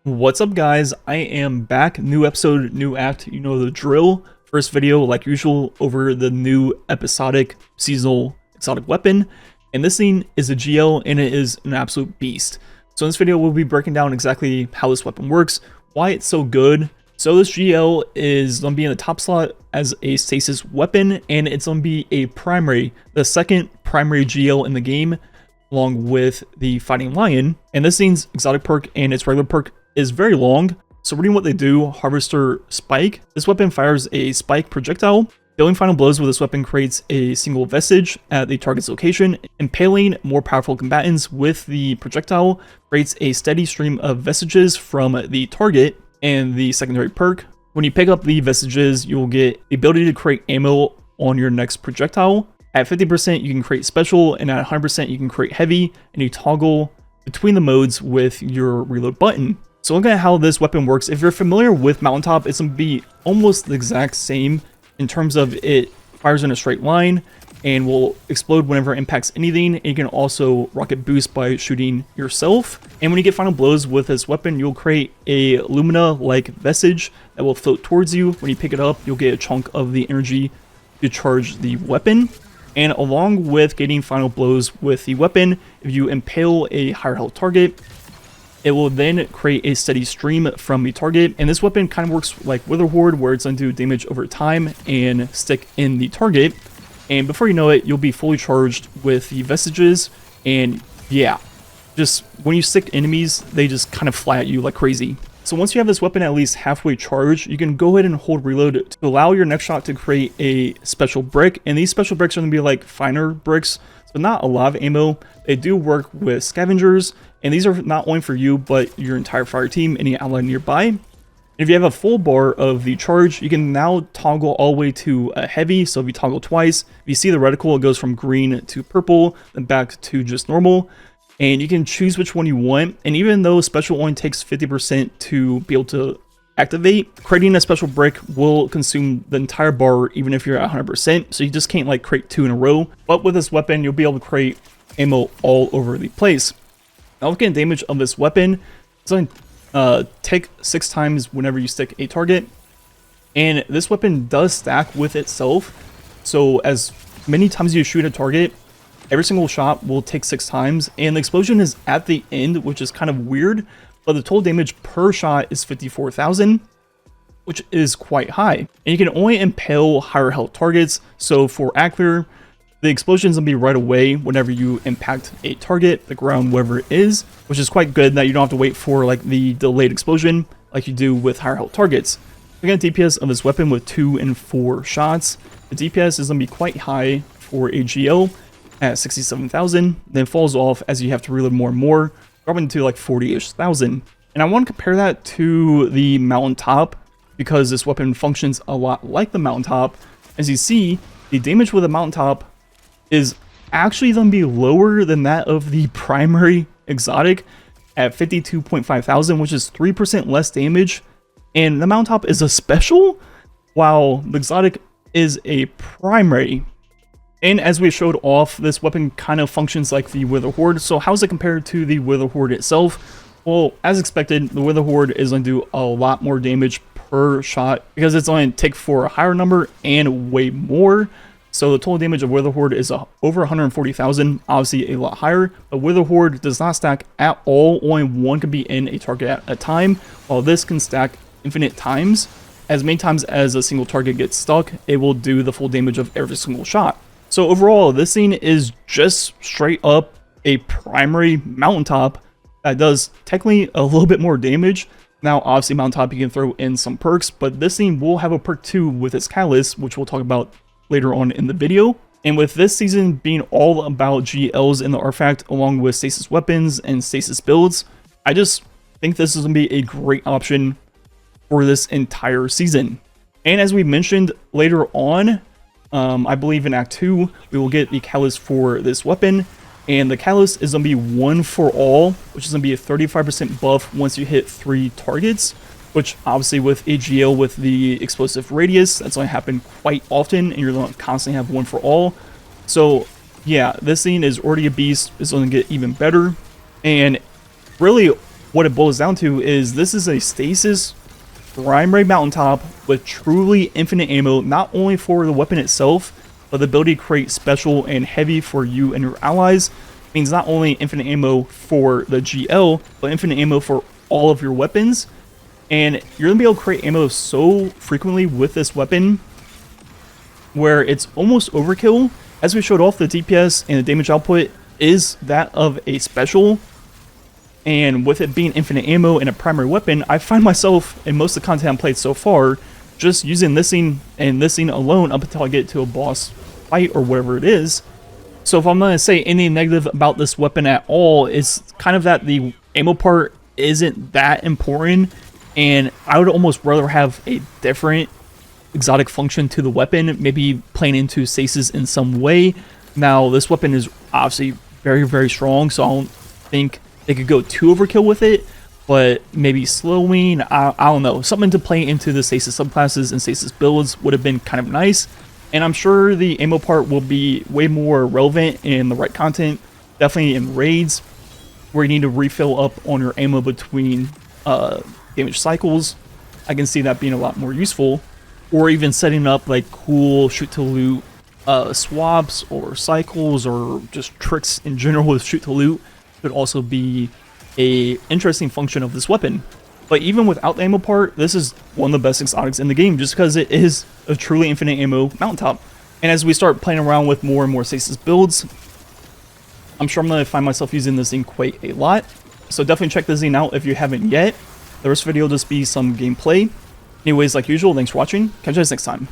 What's up, guys? I am back. New episode, new act. You know the drill. First video, like usual, over the new episodic seasonal exotic weapon. And this thing is a GL, and it is an absolute beast. So in this video, we'll be breaking down exactly how this weapon works, why it's so good. So this GL is going to be in the top slot as a stasis weapon, and it's going to be a primary, the second primary GL in the game, along with the Fighting Lion. And this thing's exotic perk and its regular perk is very long. So reading what they do, Harvester Spike. This weapon fires a spike projectile. Dealing final blows with this weapon creates a single vestige at the target's location. Impaling more powerful combatants with the projectile creates a steady stream of vestiges from the target. And the secondary perk, when you pick up the vestiges, you'll get the ability to create ammo on your next projectile. At 50%, you can create special, and at 100%, you can create heavy, and you toggle between the modes with your reload button. So look at how this weapon works. If you're familiar with Mountaintop, it's going to be almost the exact same in terms of it fires in a straight line and will explode whenever it impacts anything. And you can also rocket boost by shooting yourself. And when you get final blows with this weapon, you'll create a Lumina-like vestige that will float towards you. When you pick it up, you'll get a chunk of the energy to charge the weapon. And along with getting final blows with the weapon, if you impale a higher health target, it will then create a steady stream from the target. And this weapon kind of works like Wither Horde, where it's going to do damage over time and stick in the target. And before you know it, you'll be fully charged with the vestiges. And yeah, just when you stick enemies, they just kind of fly at you like crazy. So once you have this weapon at least halfway charged, you can go ahead and hold reload to allow your next shot to create a special brick. And these special bricks are going to be like finer bricks, so not a lot of ammo. They do work with scavengers, and these are not only for you, but your entire fire team, any ally nearby. If you have a full bar of the charge, you can now toggle all the way to a heavy. So if you toggle twice, if you see the reticle, it goes from green to purple, then back to just normal. And you can choose which one you want. And even though special only takes 50% to be able to activate, creating a special brick will consume the entire bar even if you're at 100%. So you just can't like create two in a row. But with this weapon, you'll be able to create ammo all over the place. Now looking at damage of this weapon, it's going to take 6 times whenever you stick a target. And this weapon does stack with itself. So as many times you shoot a target, every single shot will take 6 times, and the explosion is at the end, which is kind of weird, but the total damage per shot is 54,000, which is quite high. And you can only impale higher health targets, so for Alethonym, the explosion's gonna be right away whenever you impact a target, the ground, wherever it is, which is quite good that you don't have to wait for like the delayed explosion like you do with higher health targets. Looking at DPS of this weapon with 2 and 4 shots, the DPS is gonna be quite high for a GL, at 67,000, then falls off as you have to reload more and more, dropping to like 40-ish thousand. And I want to compare that to the Mountaintop because this weapon functions a lot like the Mountaintop. As you see, the damage with the Mountaintop is actually going to be lower than that of the primary exotic at 52.5 thousand, which is 3% less damage. And the Mountaintop is a special, while the exotic is a primary. And as we showed off, this weapon kind of functions like the Wither Horde. So how is it compared to the Wither Horde itself? Well, as expected, the Wither Horde is going to do a lot more damage per shot because it's going to take for a higher number and way more. So the total damage of Wither Horde is over 140,000, obviously a lot higher. But Wither Horde does not stack at all. Only one can be in a target at a time, while this can stack infinite times. As many times as a single target gets stuck, it will do the full damage of every single shot. So overall, this thing is just straight up a primary Mountaintop that does technically a little bit more damage. Now, obviously, Mountaintop, you can throw in some perks, but this thing will have a perk too with its catalyst, which we'll talk about later on in the video. And with this season being all about GLs in the artifact, along with stasis weapons and stasis builds, I just think this is going to be a great option for this entire season. And as we mentioned later on, I believe in Act 2, we will get the catalyst for this weapon, and the catalyst is going to be 1 for all, which is going to be a 35% buff once you hit 3 targets, which obviously with AGL with the explosive radius, that's going to happen quite often, and you're going to constantly have 1 for all. So yeah, this thing is already a beast, it's going to get even better, and really what it boils down to is this is a stasis primary Mountaintop with truly infinite ammo, not only for the weapon itself, but the ability to create special and heavy for you and your allies. Means not only infinite ammo for the GL, but infinite ammo for all of your weapons. And you're going to be able to create ammo so frequently with this weapon where it's almost overkill. As we showed off, the DPS and the damage output is that of a special. And with it being infinite ammo and a primary weapon, I find myself, in most of the content I've played so far, just using this scene and this scene alone up until I get to a boss fight or whatever it is. So if I'm going to say anything negative about this weapon at all, it's kind of that the ammo part isn't that important. And I would almost rather have a different exotic function to the weapon, maybe playing into stasis in some way. Now, this weapon is obviously very, very strong, so I don't think they could go too overkill with it, but maybe slowing, I don't know, something to play into the stasis subclasses and stasis builds would have been kind of nice. And I'm sure the ammo part will be way more relevant in the right content, definitely in raids, where you need to refill up on your ammo between damage cycles. I can see that being a lot more useful, or even setting up like cool shoot to loot swaps or cycles, or just tricks in general with shoot to loot could also be a interesting function of this weapon. But even without the ammo part, this is one of the best exotics in the game, just because it is a truly infinite ammo Mountaintop. And as we start playing around with more and more stasis builds, I'm sure I'm going to find myself using this thing quite a lot. So definitely check this thing out if you haven't yet. The rest of the video will just be some gameplay. Anyways, like usual, thanks for watching. Catch you guys next time.